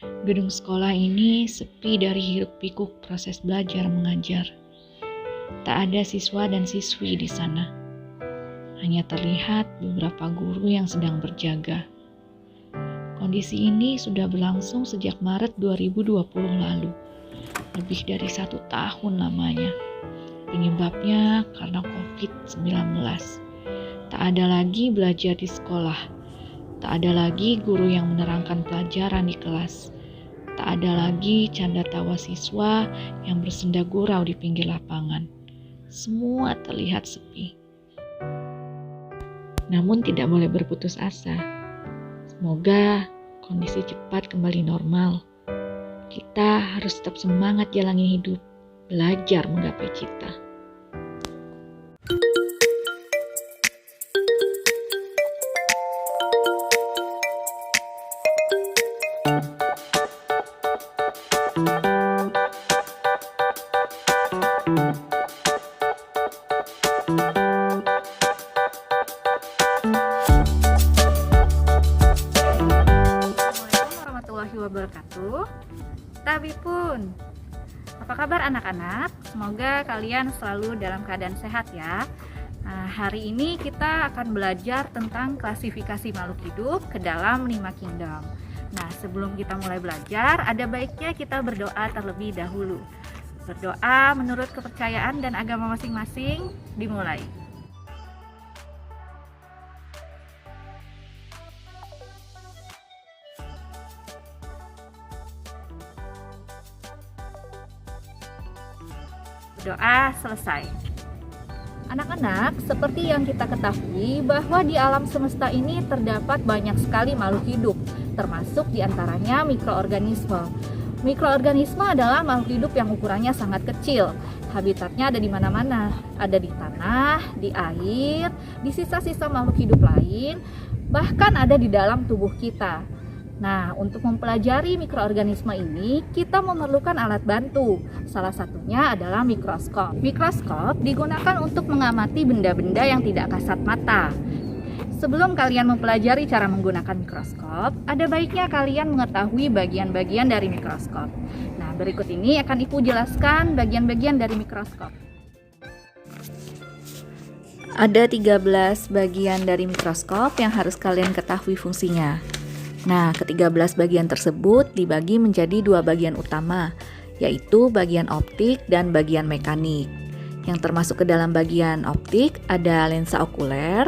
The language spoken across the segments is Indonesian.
Gedung sekolah ini sepi dari hiruk-pikuk proses belajar mengajar. Tak ada siswa dan siswi di sana. Hanya terlihat beberapa guru yang sedang berjaga. Kondisi ini sudah berlangsung sejak Maret 2020 lalu. Lebih dari 1 tahun lamanya. Penyebabnya karena COVID-19. Tak ada lagi belajar di sekolah. Tak ada lagi guru yang menerangkan pelajaran di kelas. Tak ada lagi canda tawa siswa yang bersenda gurau di pinggir lapangan. Semua terlihat sepi. Namun tidak boleh berputus asa. Semoga kondisi cepat kembali normal. Kita harus tetap semangat jalani hidup, belajar menggapai cita. Assalamualaikum warahmatullahi wabarakatuh. Tabipun, apa kabar anak-anak? Semoga kalian selalu dalam keadaan sehat ya. Nah, hari ini kita akan belajar tentang klasifikasi makhluk hidup ke dalam 5 kingdom. Nah, sebelum kita mulai belajar, ada baiknya kita berdoa terlebih dahulu. Berdoa menurut kepercayaan dan agama masing-masing. Dimulai. Doa selesai. Anak-anak, seperti yang kita ketahui bahwa di alam semesta ini terdapat banyak sekali makhluk hidup, termasuk diantaranya mikroorganisme. Mikroorganisme adalah makhluk hidup yang ukurannya sangat kecil. Habitatnya ada di mana-mana, ada di tanah, di air, di sisa-sisa makhluk hidup lain, bahkan ada di dalam tubuh kita. Nah, untuk mempelajari mikroorganisme ini, kita memerlukan alat bantu. Salah satunya adalah mikroskop. Mikroskop digunakan untuk mengamati benda-benda yang tidak kasat mata. Sebelum kalian mempelajari cara menggunakan mikroskop, ada baiknya kalian mengetahui bagian-bagian dari mikroskop. Nah, berikut ini akan Ibu jelaskan bagian-bagian dari mikroskop. Ada 13 bagian dari mikroskop yang harus kalian ketahui fungsinya. Nah, ke-13 bagian tersebut dibagi menjadi 2 bagian utama, yaitu bagian optik dan bagian mekanik. Yang termasuk ke dalam bagian optik ada lensa okuler,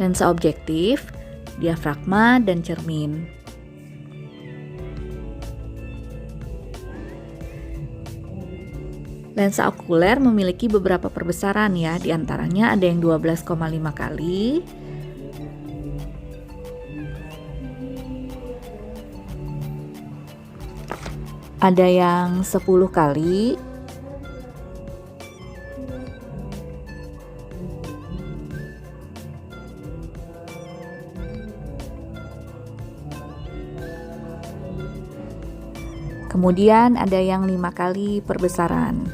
lensa objektif, diafragma, dan cermin. Lensa okuler memiliki beberapa perbesaran ya, diantaranya ada yang 12,5 kali, ada yang 10 kali, kemudian ada yang 5 kali perbesaran.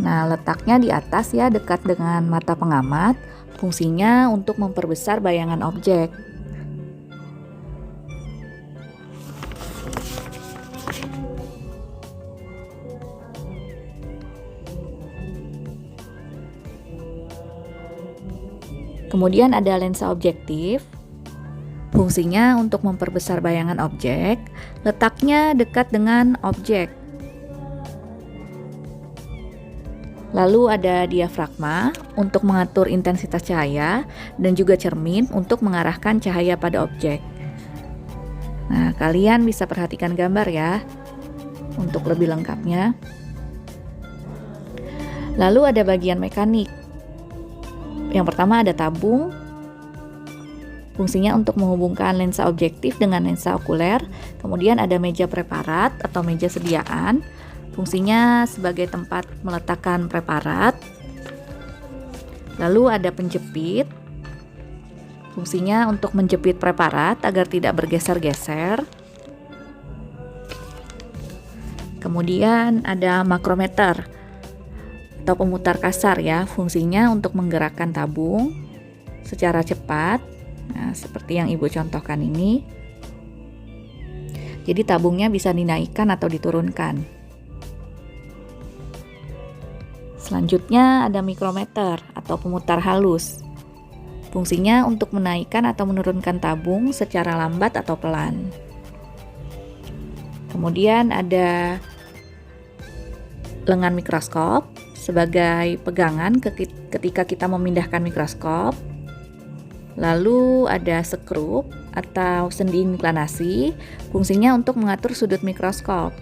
Nah, letaknya di atas ya, dekat dengan mata pengamat. Fungsinya untuk memperbesar bayangan objek. Kemudian ada lensa objektif. Fungsinya untuk memperbesar bayangan objek, letaknya dekat dengan objek. Lalu ada diafragma untuk mengatur intensitas cahaya dan juga cermin untuk mengarahkan cahaya pada objek. Nah, kalian bisa perhatikan gambar ya untuk lebih lengkapnya. Lalu ada bagian mekanik. Yang pertama ada tabung. Fungsinya untuk menghubungkan lensa objektif dengan lensa okuler. Kemudian ada meja preparat atau meja sediaan. Fungsinya sebagai tempat meletakkan preparat. Lalu ada penjepit. Fungsinya untuk menjepit preparat agar tidak bergeser-geser. Kemudian ada makrometer atau pemutar kasar ya, fungsinya untuk menggerakkan tabung secara cepat. Nah, seperti yang Ibu contohkan ini. Jadi tabungnya bisa dinaikkan atau diturunkan. Selanjutnya ada mikrometer atau pemutar halus. Fungsinya untuk menaikkan atau menurunkan tabung secara lambat atau pelan. Kemudian ada lengan mikroskop sebagai pegangan ketika kita memindahkan mikroskop. Lalu ada skrup atau sendi inklinasi, fungsinya untuk mengatur sudut mikroskop.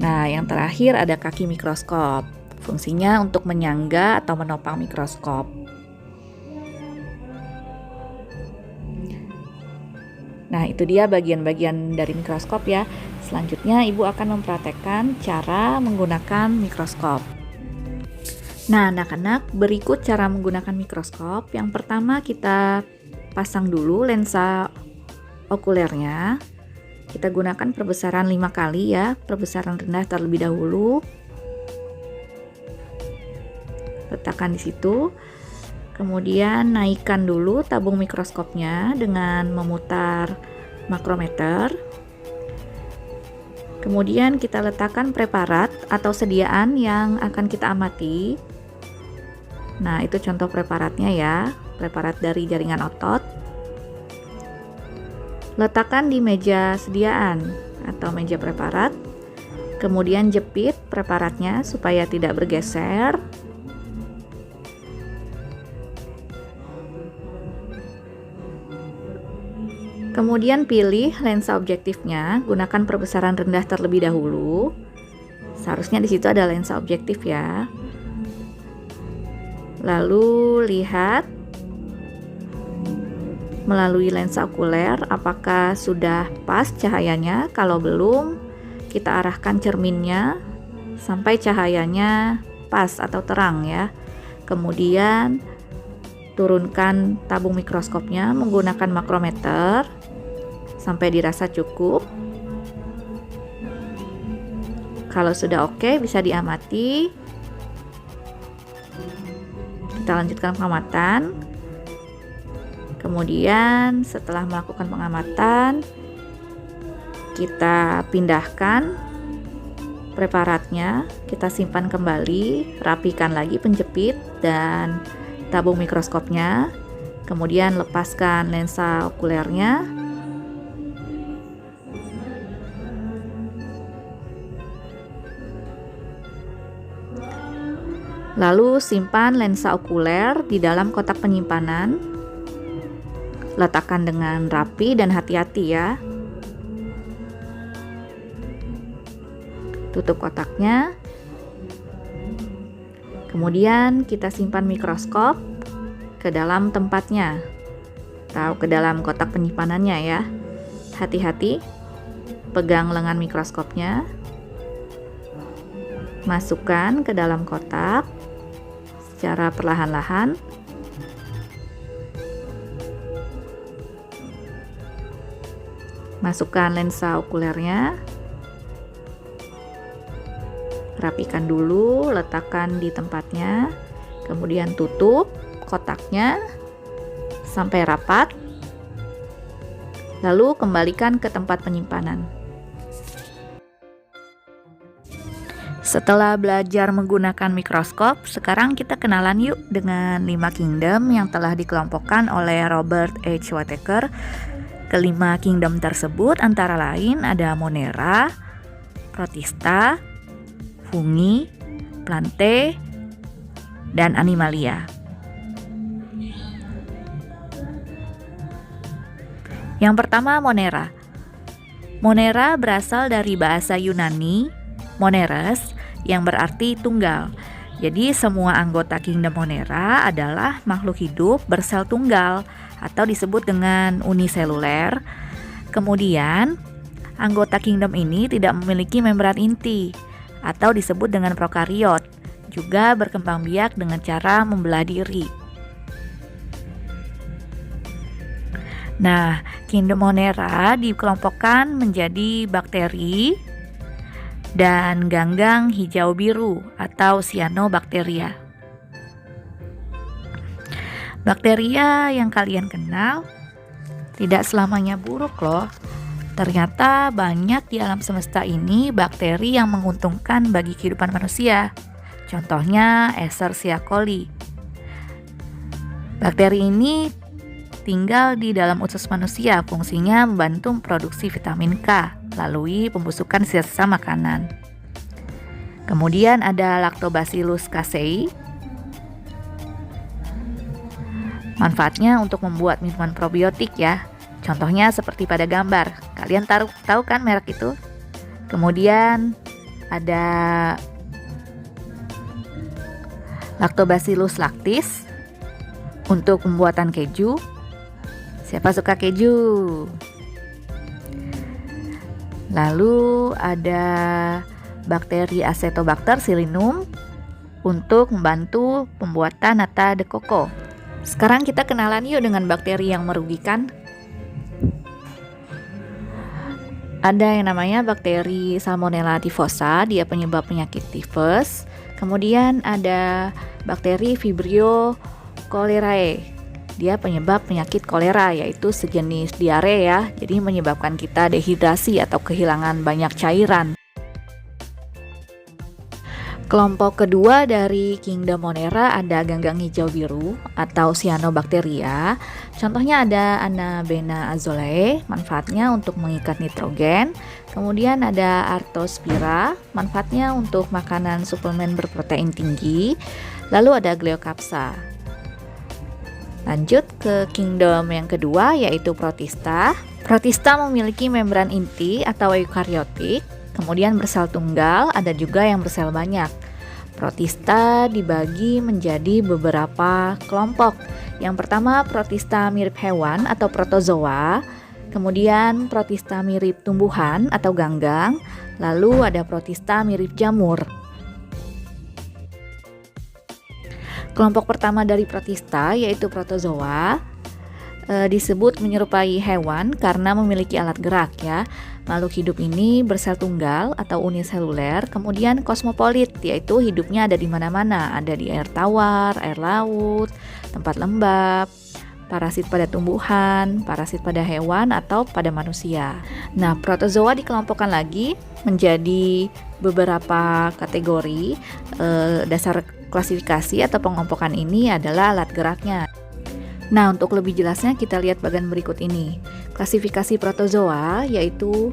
Nah, yang terakhir ada kaki mikroskop, fungsinya untuk menyangga atau menopang mikroskop. Nah, itu dia bagian-bagian dari mikroskop ya. Selanjutnya, Ibu akan mempraktekkan cara menggunakan mikroskop. Nah, anak-anak, berikut cara menggunakan mikroskop. Yang pertama, kita pasang dulu lensa okulernya. Kita gunakan perbesaran 5 kali ya, perbesaran rendah terlebih dahulu. Letakkan di situ. Kemudian naikkan dulu tabung mikroskopnya dengan memutar makrometer. Kemudian kita letakkan preparat atau sediaan yang akan kita amati. Nah, itu contoh preparatnya ya, preparat dari jaringan otot. Letakkan di meja sediaan atau meja preparat. Kemudian jepit preparatnya supaya tidak bergeser. Kemudian pilih lensa objektifnya, gunakan perbesaran rendah terlebih dahulu. Seharusnya di situ ada lensa objektif ya. Lalu lihat melalui lensa okuler apakah sudah pas cahayanya. Kalau belum, kita arahkan cerminnya sampai cahayanya pas atau terang ya. Kemudian turunkan tabung mikroskopnya menggunakan makrometer sampai dirasa cukup. Kalau sudah oke, bisa diamati. Kita lanjutkan pengamatan. Kemudian setelah melakukan pengamatan, kita pindahkan preparatnya, kita simpan kembali, rapikan lagi penjepit dan tabung mikroskopnya. Kemudian lepaskan lensa okulernya. Lalu simpan lensa okuler di dalam kotak penyimpanan. Letakkan dengan rapi dan hati-hati ya. Tutup kotaknya. Kemudian kita simpan mikroskop ke dalam tempatnya atau ke dalam kotak penyimpanannya ya. Hati-hati, pegang lengan mikroskopnya. Masukkan ke dalam kotak secara perlahan-lahan. Masukkan lensa okulernya. Rapikan dulu, letakkan di tempatnya. Kemudian tutup kotaknya sampai rapat. Lalu kembalikan ke tempat penyimpanan. Setelah belajar menggunakan mikroskop, sekarang kita kenalan yuk dengan 5 kingdom yang telah dikelompokkan oleh Robert H. Whittaker. Kelima kingdom tersebut antara lain ada Monera, Protista, Fungi, Plantae, dan Animalia. Yang pertama, Monera. Monera berasal dari bahasa Yunani, Moneres, yang berarti tunggal. Jadi semua anggota kingdom Monera adalah makhluk hidup bersel tunggal atau disebut dengan uniseluler. Kemudian, anggota kingdom ini tidak memiliki membran inti atau disebut dengan prokariot, juga berkembang biak dengan cara membelah diri. Nah, kingdom Monera dikelompokkan menjadi bakteri dan ganggang hijau biru atau cyanobacteria. Bakteria yang kalian kenal Tidak selamanya buruk loh. Ternyata banyak di alam semesta ini bakteri yang menguntungkan bagi kehidupan manusia. Contohnya Escherichia coli. Bakteri ini tinggal di dalam usus manusia, fungsinya membantu produksi vitamin K melalui pembusukan sisa-sisa makanan. Kemudian ada Lactobacillus casei. Manfaatnya untuk membuat minuman probiotik ya. Contohnya seperti pada gambar. Kalian tahu kan merek itu? Kemudian ada Lactobacillus lactis untuk pembuatan keju. Siapa suka keju? Lalu ada bakteri Acetobacter sillinum untuk membantu pembuatan nata de coco. Sekarang kita kenalan yuk dengan bakteri yang merugikan. Ada yang namanya bakteri Salmonella typhosa, dia penyebab penyakit tifus. Kemudian ada bakteri Vibrio cholerae, dia penyebab penyakit kolera, yaitu sejenis diare ya. Jadi menyebabkan kita dehidrasi atau kehilangan banyak cairan. Kelompok kedua dari Kingdom Monera ada ganggang hijau biru atau Cyanobacteria. Contohnya ada Anabaena azaleae, manfaatnya untuk mengikat nitrogen. Kemudian ada Artospira, manfaatnya untuk makanan suplemen berprotein tinggi. Lalu ada Gleocapsa. Lanjut ke kingdom yang kedua yaitu Protista. Protista memiliki membran inti atau eukariotik. Kemudian bersel tunggal, ada juga yang bersel banyak. Protista dibagi menjadi beberapa kelompok. Yang pertama protista mirip hewan atau protozoa. Kemudian protista mirip tumbuhan atau ganggang. Lalu ada protista mirip jamur. Kelompok pertama dari protista yaitu protozoa. Disebut menyerupai hewan karena memiliki alat gerak ya. Makhluk hidup ini bersel tunggal atau uniseluler, kemudian kosmopolit, yaitu hidupnya ada di mana-mana, ada di air tawar, air laut, tempat lembab, parasit pada tumbuhan, parasit pada hewan atau pada manusia. Nah, protozoa dikelompokkan lagi menjadi beberapa kategori. Dasar klasifikasi atau pengelompokan ini adalah alat geraknya. Nah, untuk lebih jelasnya kita lihat bagian berikut ini. Klasifikasi protozoa yaitu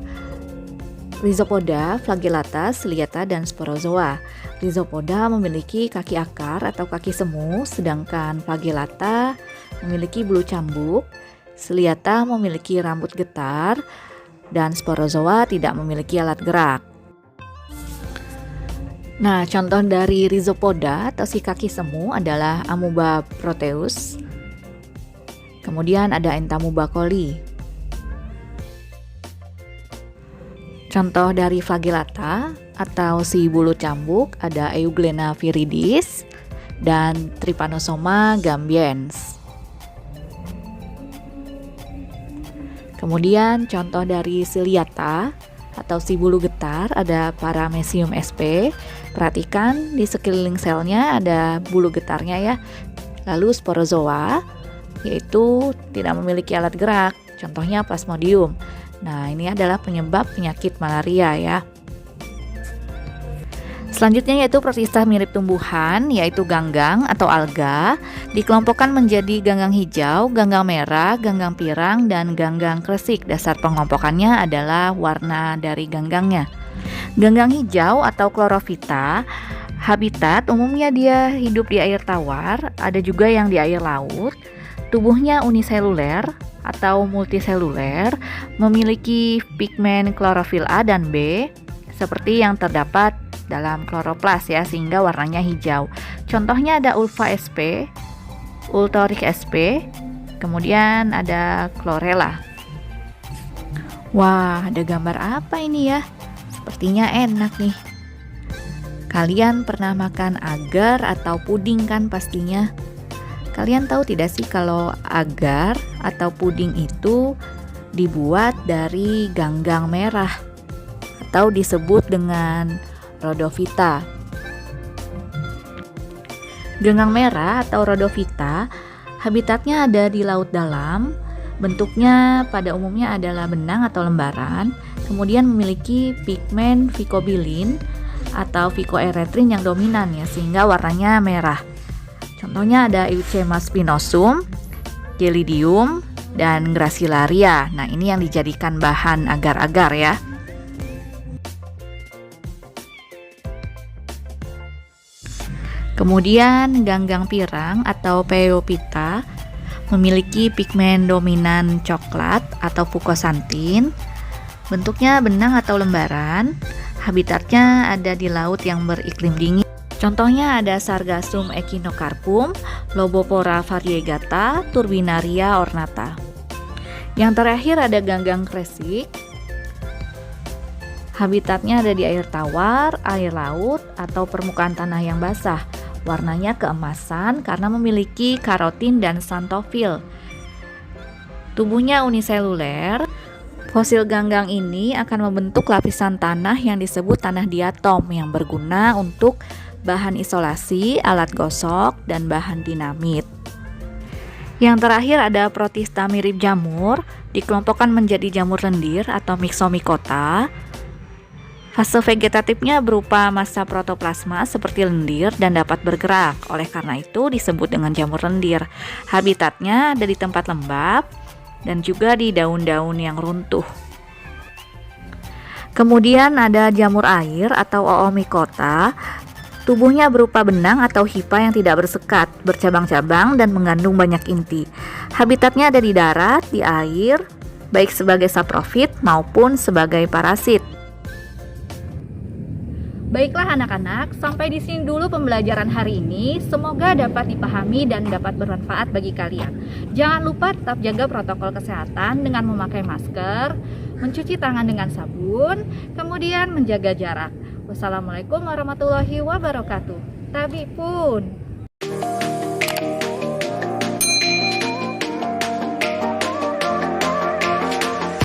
Rhizopoda, Flagellata, Ciliata, dan Sporozoa. Rhizopoda memiliki kaki akar atau kaki semu, sedangkan Flagellata memiliki bulu cambuk, Ciliata memiliki rambut getar, dan Sporozoa tidak memiliki alat gerak. Nah, contoh dari Rhizopoda atau si kaki semu adalah Amoeba proteus. Kemudian ada Entamoeba coli. Contoh dari Flagellata atau si bulu cambuk ada Euglena viridis dan Trypanosoma gambiens. Kemudian contoh dari Ciliata atau si bulu getar ada Paramecium sp. Perhatikan di sekeliling selnya ada bulu getarnya ya. Lalu Sporozoa yaitu tidak memiliki alat gerak, contohnya Plasmodium. Nah, ini adalah penyebab penyakit malaria ya. Selanjutnya yaitu protista mirip tumbuhan, yaitu ganggang atau alga, dikelompokkan menjadi ganggang hijau, ganggang merah, ganggang pirang, dan ganggang kresik. Dasar pengelompokannya adalah warna dari ganggangnya. Ganggang hijau atau Chlorophyta, habitat umumnya dia hidup di air tawar, ada juga yang di air laut. Tubuhnya uniseluler atau multiseluler, memiliki pigmen klorofil A dan B seperti yang terdapat dalam kloroplas ya, sehingga warnanya hijau. Contohnya ada Ulva sp, Ultorich sp, kemudian ada Chlorella. Wah, ada gambar apa ini ya? Sepertinya enak nih. Kalian pernah makan agar atau puding kan pastinya? Kalian tahu tidak sih kalau agar atau puding itu dibuat dari ganggang merah atau disebut dengan Rhodophyta. Ganggang merah atau Rhodophyta habitatnya ada di laut dalam, Bentuknya pada umumnya adalah benang atau lembaran, kemudian memiliki pigmen vicobilin atau vicoerythrin yang dominan ya, sehingga warnanya merah. Contohnya ada Euchema spinosum, Gelidium, dan Gracilaria. Nah, ini yang dijadikan bahan agar-agar ya. Kemudian ganggang pirang atau Phaeophyta memiliki pigmen dominan coklat atau fukosantin. Bentuknya benang atau lembaran. Habitatnya ada di laut yang beriklim dingin. Contohnya ada Sargassum echinocarpum, Lobopora variegata, Turbinaria ornata. Yang terakhir ada ganggang kresik. Habitatnya ada di air tawar, air laut, atau permukaan tanah yang basah. Warnanya keemasan karena memiliki karotin dan xanthofil. Tubuhnya uniseluler. Fosil ganggang ini akan membentuk lapisan tanah yang disebut tanah diatom yang berguna untuk bahan isolasi, alat gosok, dan bahan dinamit. Yang terakhir ada Protista mirip jamur, dikelompokkan menjadi jamur lendir atau Myxomycota. Fase vegetatifnya berupa massa protoplasma seperti lendir dan dapat bergerak. Oleh karena itu disebut dengan jamur lendir. Habitatnya ada di tempat lembab dan juga di daun-daun yang runtuh. Kemudian ada jamur air atau Oomycota. Tubuhnya berupa benang atau hifa yang tidak bersekat, bercabang-cabang dan mengandung banyak inti. Habitatnya ada di darat, di air, baik sebagai saprofit maupun sebagai parasit. Baiklah anak-anak, sampai di sini dulu pembelajaran hari ini. Semoga dapat dipahami dan dapat bermanfaat bagi kalian. Jangan lupa tetap jaga protokol kesehatan dengan memakai masker, mencuci tangan dengan sabun, kemudian menjaga jarak. Wassalamualaikum warahmatullahi wabarakatuh. Tabi pun.